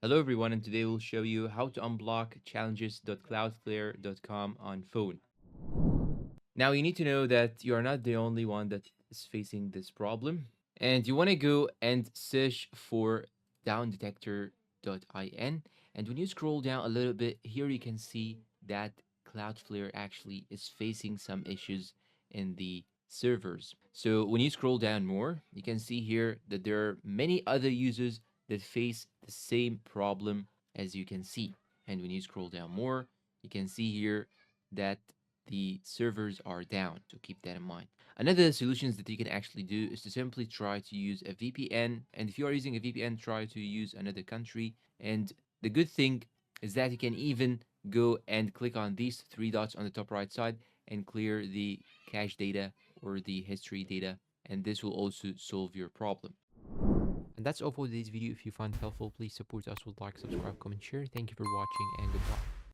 Hello everyone, and today we'll show you how to unblock challenges.cloudflare.com on phone. Now you need to know that you are not the only one that is facing this problem, and you want to go and search for downdetector.in, and when you scroll down a little bit here you can see that Cloudflare actually is facing some issues in the servers. So when you scroll down more, you can see here that there are many other users that face the same problem as you can see. And when you scroll down more, you can see here that the servers are down. So keep that in mind. Another solutions that you can actually do is to simply try to use a VPN. And if you are using a VPN, try to use another country. And the good thing is that you can even go and click on these three dots on the top right side and clear the cache data or the history data. And this will also solve your problem. And that's all for today's video. If you find it helpful, please support us with like, subscribe, comment, share. Thank you for watching and goodbye.